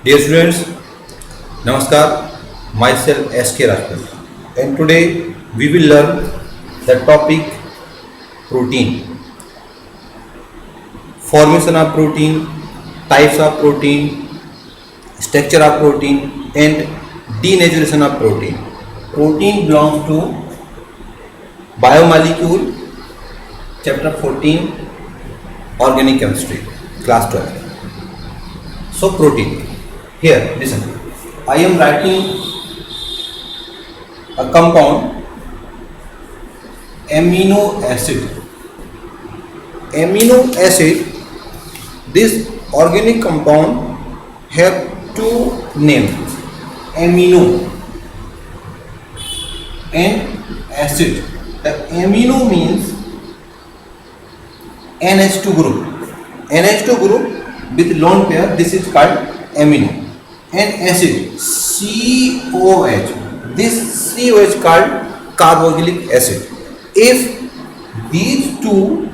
Dear students, Namaskar. Myself S.K. Rajput, and today we will learn the topic protein, formation of protein, types of protein, structure of protein, and denaturation of protein. Protein belongs to biomolecule, chapter 14, organic chemistry, class 12. So protein. Here, listen. I am writing a compound amino acid. Amino acid. This organic compound have two names: amino and acid. The amino means NH2 group. NH2 group with lone pair. This is called amino. And acid COH. This COH called carboxylic acid. If these two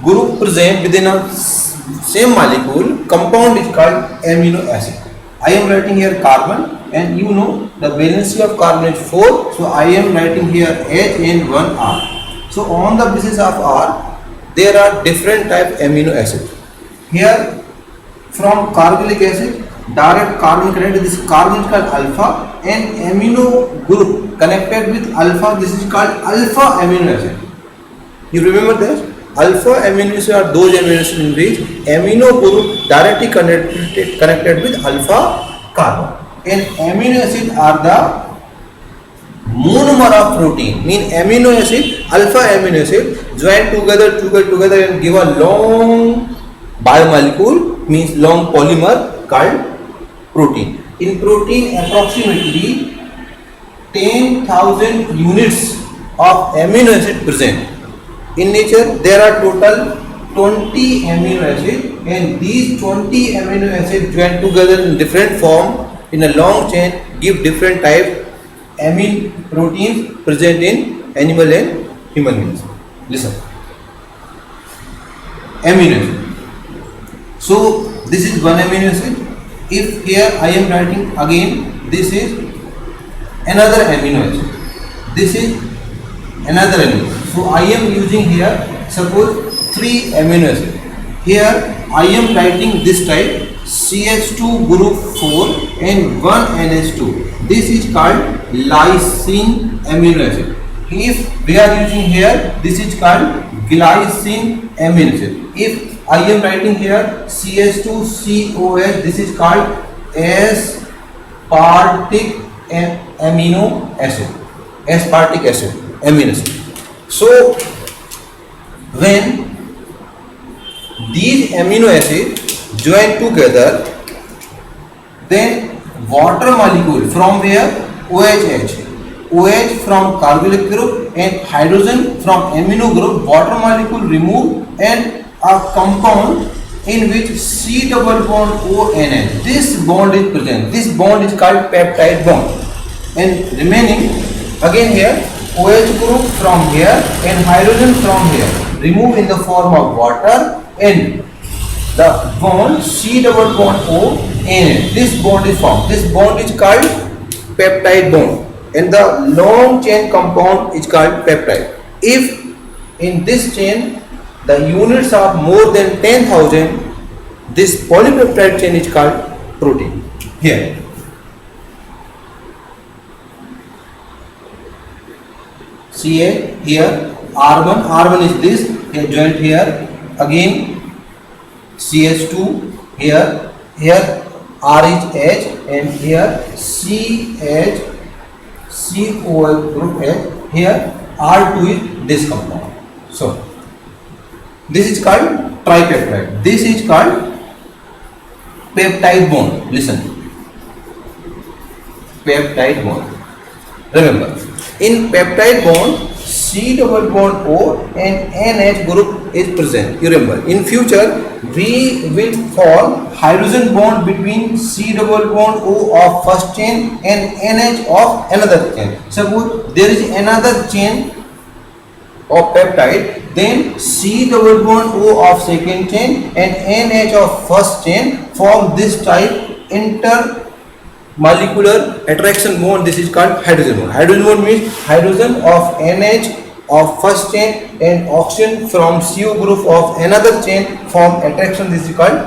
group present within a same molecule, compound is called amino acid. I am writing here carbon, and you know the valency of carbon is 4, so I am writing here H and 1 R. So on the basis of R, there are different type amino acid. Here from carboxylic acid, direct carbon connected, this carbon is called alpha, and amino group connected with alpha, this is called alpha amino acid. You remember this? Alpha amino acids are those amino acids in which amino group directly connected with alpha carbon, and amino acids are the monomer of protein. Mean amino acid, alpha amino acid join together and give a long biomolecule, means long polymer called protein. In protein, approximately 10,000 units of amino acid present. In nature, there are total 20 amino acids, and these 20 amino acids join together in different form in a long chain, give different type amine proteins present in animal and human beings. Listen, amino acid. So this is one amino acid. If here I am writing again, this is another amino acid, this is another amino acid. So I am using here, suppose 3 amino acid. Here I am writing this type CH2 group 4 and 1 NH2. This is called lysine amino acid. If we are using here, this is called glycine amino acid. If I am writing here CH2COH, this is called aspartic amino acid. Aspartic acid, amino acid. So when these amino acids join together, then water molecule from where? OH. OH from carboxylic group and hydrogen from amino group, water molecule remove, and a compound in which C double bond ONH. This bond is present. This bond is called peptide bond. And remaining again here OH group from here and hydrogen from here, remove in the form of water, and the bond C double bond ONH. This bond is formed. This bond is called peptide bond, and the long chain compound is called peptide. If in this chain the units are more than 10,000, this polypeptide chain is called protein. Here Ca, here R1 is this, here joint here, again CH2, here R is H, and here CH COH group H, here R2 is this compound. So this is called tripeptide. This is called peptide bond. Listen, peptide bond. Remember, in peptide bond, C double bond O and NH group is present. You remember, in future we will form hydrogen bond between C double bond O of first chain and NH of another chain. Suppose there is another chain of peptide, then C double bond O of second chain and NH of first chain form this type intermolecular attraction bond. This is called hydrogen bond. Hydrogen bond means hydrogen of NH of first chain and oxygen from CO group of another chain form attraction. This is called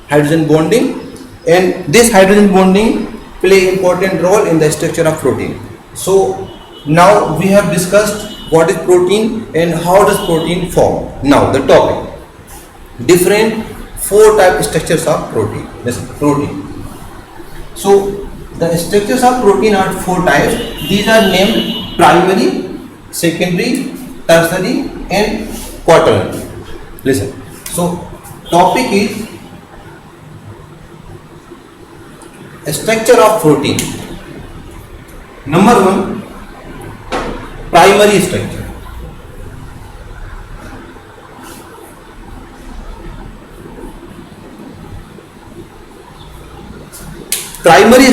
hydrogen bonding, and this hydrogen bonding play important role in the structure of protein. So now we have discussed what is protein and how does protein form. Now the topic, different 4 type structures of protein. Listen, protein. So the structures of protein are 4 types. These are named primary, secondary, tertiary and quaternary. Listen, so topic is structure of protein. Number 1, primary structure. Primary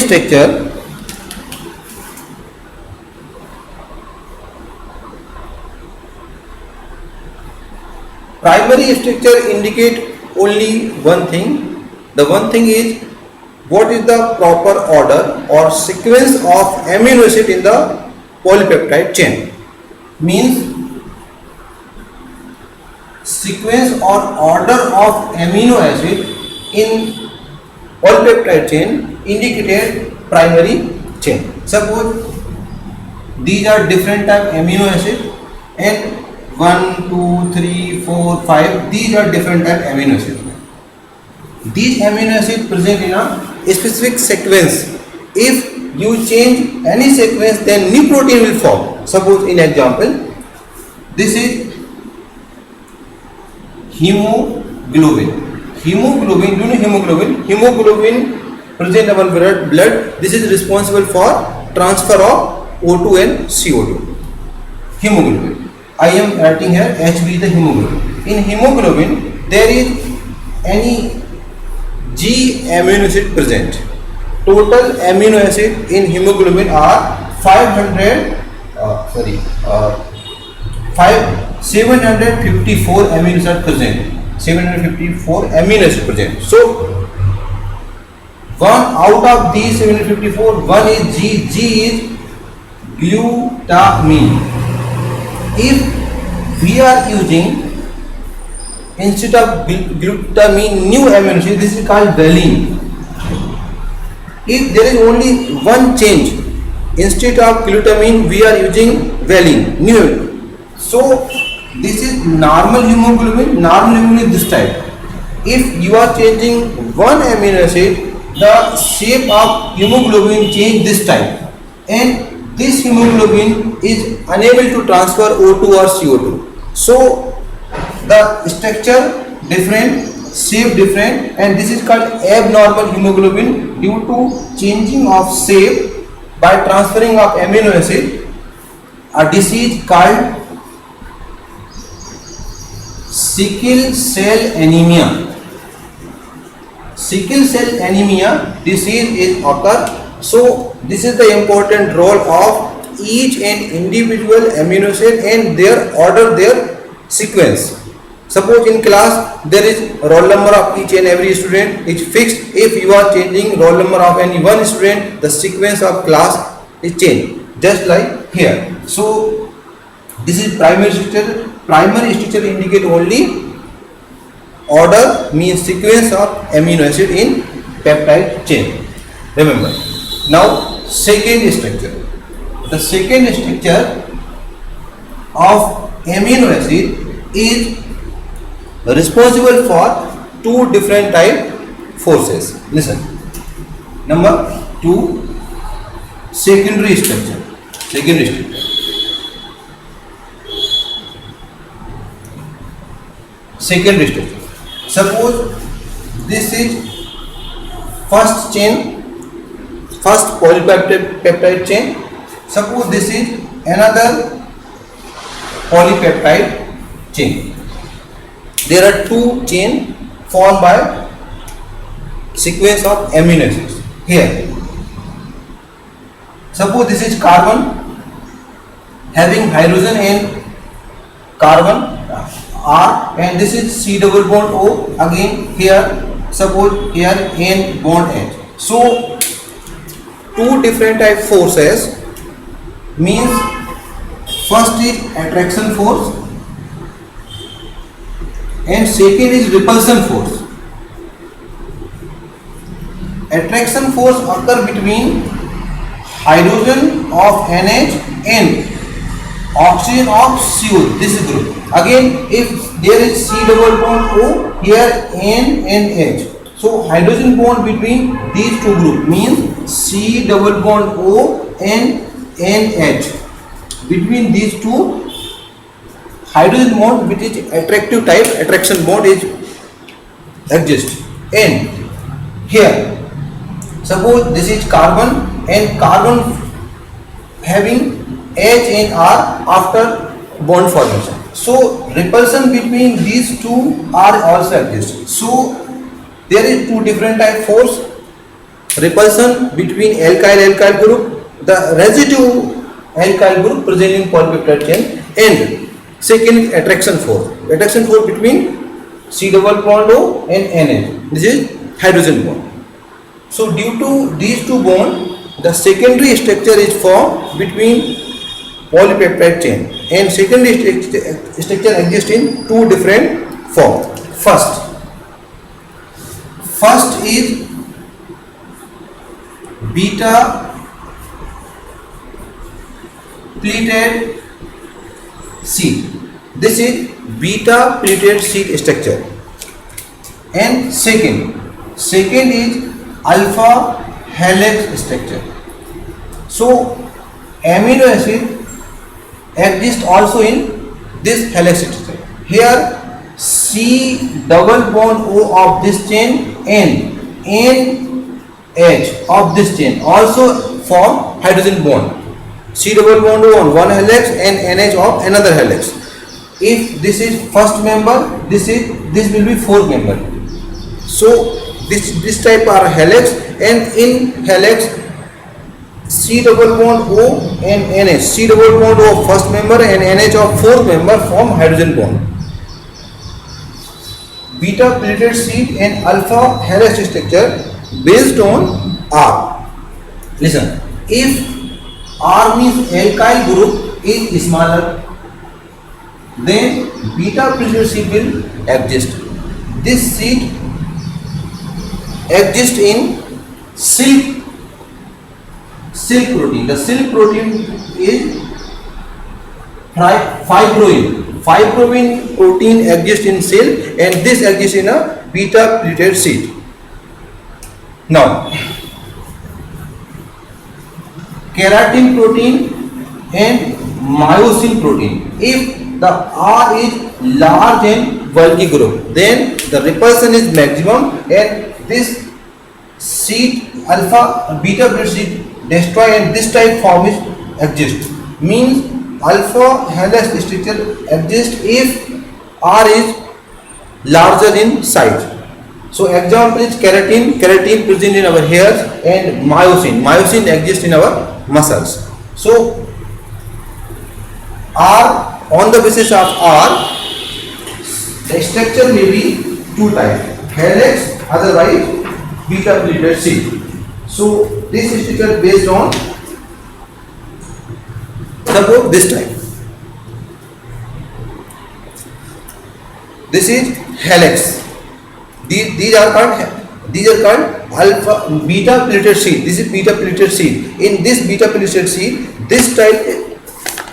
structure indicate only one thing. The one thing is what is the proper order or sequence of amino acid in the polypeptide chain. Means sequence or order of amino acid in polypeptide chain indicated primary chain. Suppose these are different type amino acid and 1, 2, 3, 4, 5, these are different type amino acid. These amino acid present in a specific sequence. If you change any sequence, then new protein will form. Suppose in example, this is hemoglobin. Hemoglobin, do you know hemoglobin? Hemoglobin present in our blood. This is responsible for transfer of O2 and CO2. Hemoglobin. I am writing here HB the hemoglobin. In hemoglobin there is any G amino acid present. Total amino acid in hemoglobin are 754 amino acids present. 754 amino acids present. So one out of these 754, one is G. G is glutamine. If we are using instead of glutamine new amino acid, this is called valine. If there is only one change, instead of glutamine we are using valine new. So this is normal hemoglobin. Normal hemoglobin is this type. If you are changing one amino acid, the shape of hemoglobin change this type, and this hemoglobin is unable to transfer O2 or CO2. So the structure different, shape different, and this is called abnormal hemoglobin due to changing of shape by transferring of amino acid. A disease called sickle cell anemia. Sickle cell anemia disease is occur. So this is the important role of each and individual amino acid and their order, their sequence. Suppose in class there is roll number of each and every student is fixed. If you are changing roll number of any one student, the sequence of class is changed, just like here. So this is primary structure. Primary structure indicate only order, means sequence of amino acid in peptide chain. Remember. Now second structure. The second structure of amino acid is responsible for 2 different type forces. Listen. Number 2, secondary structure. Secondary structure. Secondary structure. Suppose this is first chain, first polypeptide chain. Suppose this is another polypeptide chain. There are 2 chains formed by sequence of amino acids. Here, suppose this is carbon having hydrogen and carbon R, and this is C double bond O. Again here, suppose here N bond H. So two different type forces means first is attraction force and second is repulsion force. Attraction force occur between hydrogen of NH and oxygen of CO. This is group. Again, if there is C double bond O, here N and H. So hydrogen bond between these two groups means C double bond O and NH. Between these two, hydrogen bond, which is attractive type, attraction bond is exists. And here, suppose this is carbon and carbon having H and R after bond formation. So repulsion between these two are also exist. So there is two different type force. Repulsion between alkyl group, the residue alkyl group present in polypeptide chain, and second is attraction force. Attraction force between C double bond O and NH. This is hydrogen bond. So due to these two bonds, the secondary structure is formed between polypeptide chain, and secondary structure exists in two different forms. First is beta pleated sheet. This is beta pleated sheet structure. And second is alpha helix structure. So amino acid exists also in this helix structure. Here C double bond O of this chain and NH of this chain also form hydrogen bond. C double bond O on one helix and NH of another helix. If this is first member, this will be fourth member. So this type are helix, and in helix C double bond O and NH. C double bond O of first member and NH of fourth member form hydrogen bond. Beta pleated sheet and alpha helix structure based on R. Listen, if R means alkyl group is smaller, then beta pleated sheet will exist. This sheet exists in silk protein. The silk protein is fibroin. Fibroin protein exists in silk, and this exists in a beta pleated sheet. Now, keratin protein and myosin protein. If the R is large and bulky group, then the repulsion is maximum, and this sheet alpha beta pleated sheet destroy, and this type form is exist. Means alpha helix structure exists if R is larger in size. So example is keratin present in our hairs, and myosin exists in our muscles. So R, on the basis of R, the structure may be two types, helix, otherwise beta pleated sheet. So this structure based on, suppose this type. This is helix. These are called alpha beta pleated sheet. This is beta pleated sheet. In this beta pleated sheet, this type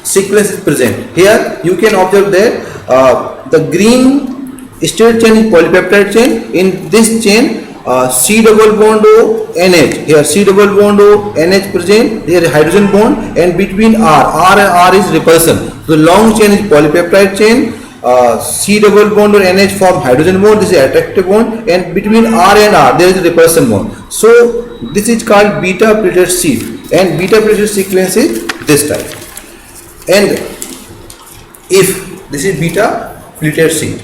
sequence is present. Here you can observe that the green straight chain is polypeptide chain. In this chain, C double bond O NH. Here C double bond O NH present. Here hydrogen bond, and between R and R is repulsion. So long chain is polypeptide chain. C double bond or NH form hydrogen bond. This is attractive bond, and between R and R there is a repulsion bond. So this is called beta pleated sheet, and beta pleated sequence is this type. And if this is beta pleated sheet,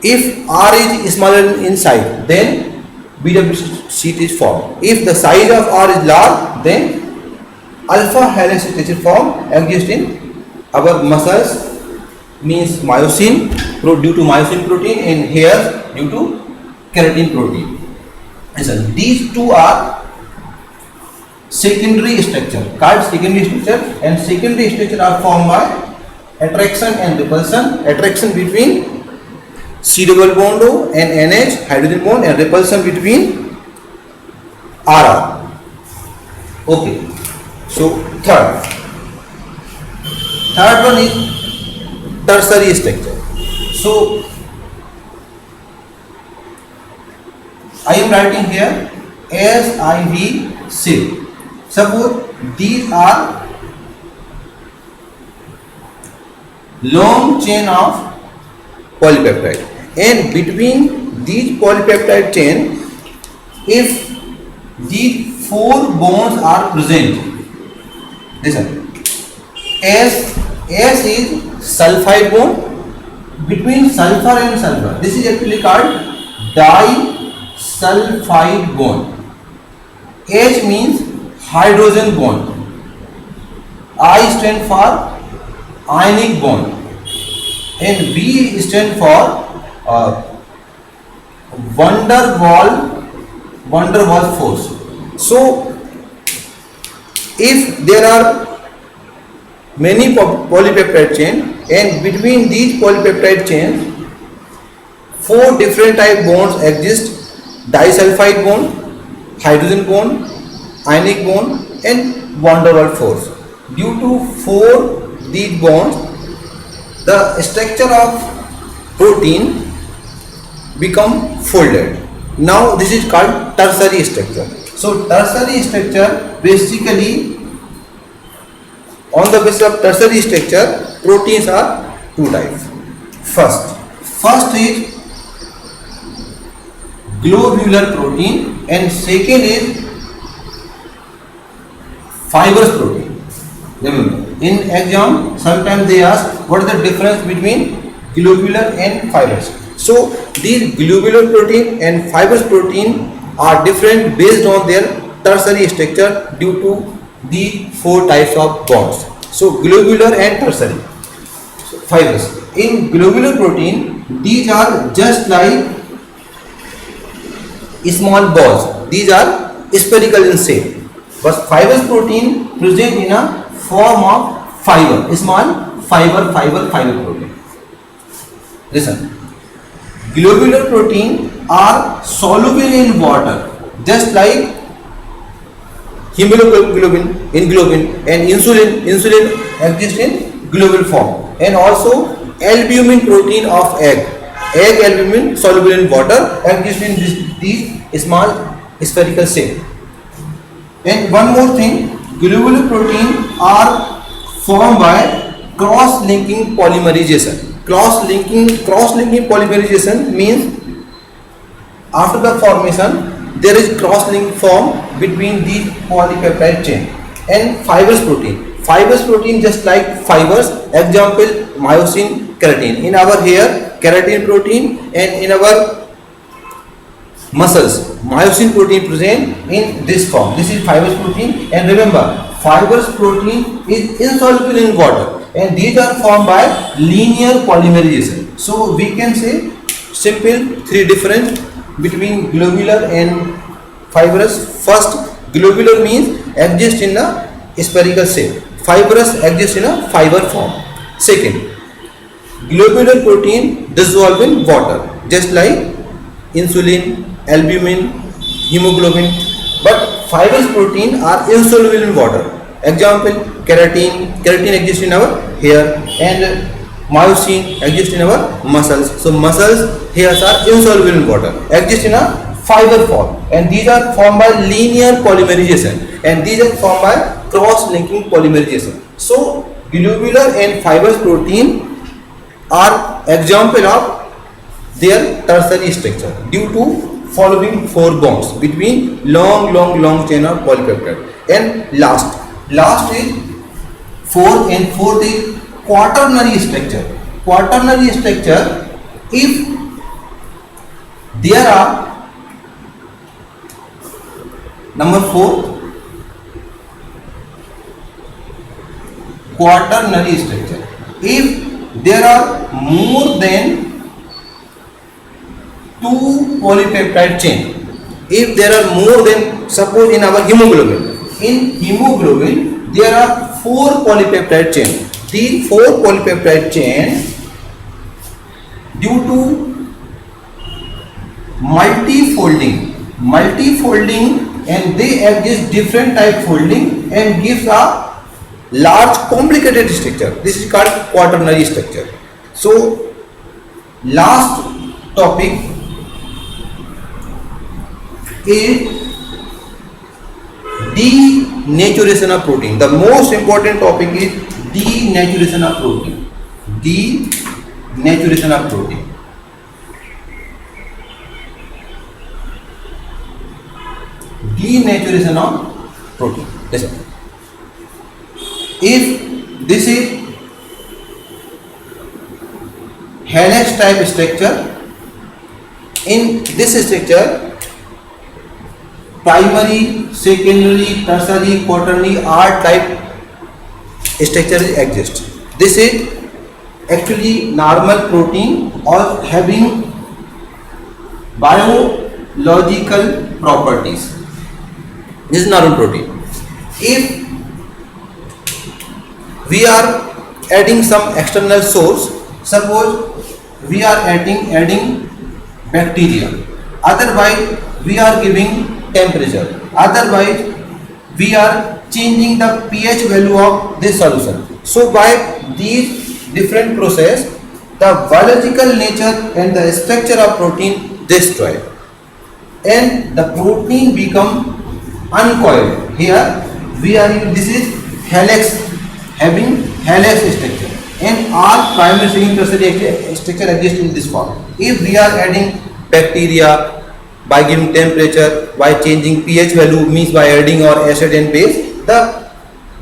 if R is smaller in size, then beta pleated sheet is formed. If the size of R is large, then alpha helix structure form exists in our muscles, means myosin due to myosin protein, and hairs due to keratin protein. Listen, these two are secondary structure, called secondary structure, and secondary structure are formed by attraction and repulsion. Attraction between C double bond O and NH hydrogen bond, and repulsion between RR. Okay. So third one is tertiary structure. So I am writing here SIV6. Suppose these are long chain of polypeptide, and between these polypeptide chain, if these four bonds are present, listen, S is sulfide bond between sulfur and sulfur. This is actually called disulfide bond. H means hydrogen bond. I stand for ionic bond, and V stand for van der Waals force. So if there are many polypeptide chain, and between these polypeptide chains four different type bonds exist: disulfide bond, hydrogen bond, ionic bond, and van der Waals force. Due to four these bonds, the structure of protein become folded. Now this is called tertiary structure. So tertiary structure, basically on the basis of tertiary structure, proteins are two types. First is globular protein, and second is fibrous protein. Remember, in exam sometimes they ask what is the difference between globular and fibrous. So these globular protein and fibrous protein are different based on their tertiary structure due to the four types of bonds. So globular and tertiary. So fibrous. In globular protein, these are just like small balls. These are spherical in shape. But fibrous protein present in a form of fiber, small fiber protein. Listen, globular protein are soluble in water, just like hemoglobin in globin, and insulin exists in globule form, and also albumin protein of egg albumin soluble in water exists in these small spherical shape. And one more thing, globular protein are formed by cross-linking polymerization. Cross-linking polymerization means after the formation there is cross-link formed between these polypeptide chain. And fibrous protein just like fibers, example myosin, keratin. In our hair, keratin protein, and in our muscles, myosin protein present in this form. This is fibrous protein, and remember, fibrous protein is insoluble in water, and these are formed by linear polymerization. So we can say simple three difference between globular and fibrous. First, globular means exist in a spherical shape. Fibrous exist in a fiber form. Second, globular protein dissolve in water, just like insulin, albumin, hemoglobin. But fibrous protein are insoluble in water. Example, keratin exists in our hair, and myosin exists in our muscles. So muscles, hairs are insoluble in water, exist in a fiber form, and these are formed by linear polymerization, and these are formed by cross-linking polymerization. So globular and fibrous protein are example of their tertiary structure due to following four bonds between long chain of polypeptide. And last is fourth is quaternary structure. Quaternary structure, if there are number 4, quaternary structure, if there are more than 2 polypeptide chain if there are more than, suppose in our hemoglobin there are 4 polypeptide chain. The 4 polypeptide chain, due to multi-folding, and they exist different type folding and gives a large complicated structure. This is called quaternary structure. So last topic is denaturation of protein. The most important topic is denaturation of protein. Denaturation of protein. Denaturation of protein. Listen. If this is helix type structure, in this structure primary, secondary, tertiary, quaternary, R type structure exist. This is actually normal protein or having biological properties. This is normal protein. If we are adding some external source, suppose we are adding bacteria, otherwise we are giving temperature, otherwise we are changing the pH value of this solution. So by these different process, the biological nature and the structure of protein destroyed, and the protein become uncoiled. Here we are using, this is helix, having helix structure, and all primary, secondary, tertiary structure exist in this form. If we are adding bacteria by giving temperature, by changing pH value, means by adding or acid and base, the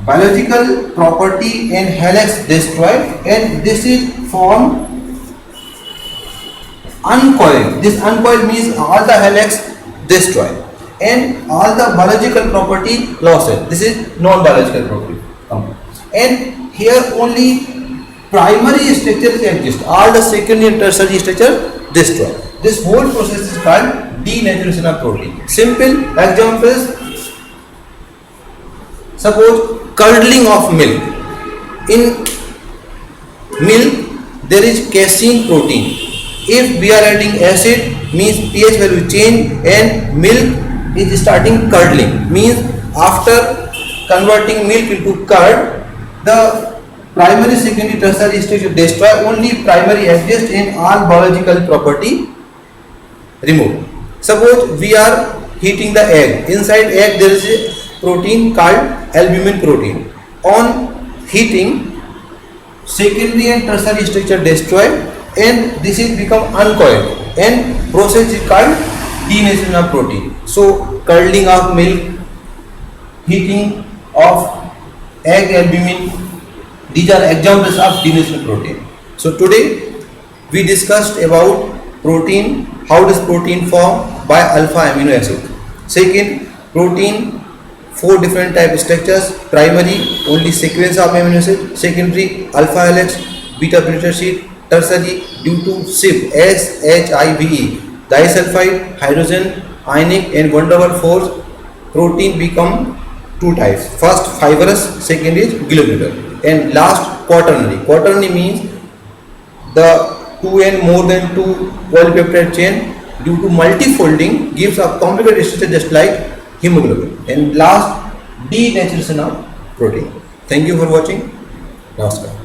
biological property and helix destroyed, and this is formed uncoiled. This uncoiled means all the helix destroyed and all the biological property lost. This is non-biological property. And here only primary structures exist, all the secondary and tertiary structure destroyed. This whole process is called denaturation of protein. Simple examples, suppose curdling of milk. In milk there is casein protein. If we are adding acid, means pH value change and milk is starting curdling, means after converting milk into curd, the primary, secondary, tertiary structure destroy, only primary exist in all biological property removed. Suppose we are heating the egg. Inside egg there is a protein called albumin protein. On heating, secondary and tertiary structure destroyed, and this is become uncoiled, and process is called denaturation of protein. So curdling of milk, heating of egg albumin, these are examples of denaturation of protein. So today we discussed about protein, how does protein form? By alpha amino acid. Second, protein, 4 different type structures. Primary, only sequence of amino acid. Secondary, alpha helix, beta plated sheet. Tertiary, due to SHIVE, SHIVE, disulfide, hydrogen, ionic and van der Waals force, protein become 2 types. First fibrous, second is globular, and last quaternary. Quaternary means the 2 and more than 2 polypeptide chain due to multifolding gives a complicated structure just like hemoglobin. And last, denaturation of protein. Thank you for watching. Namaskar.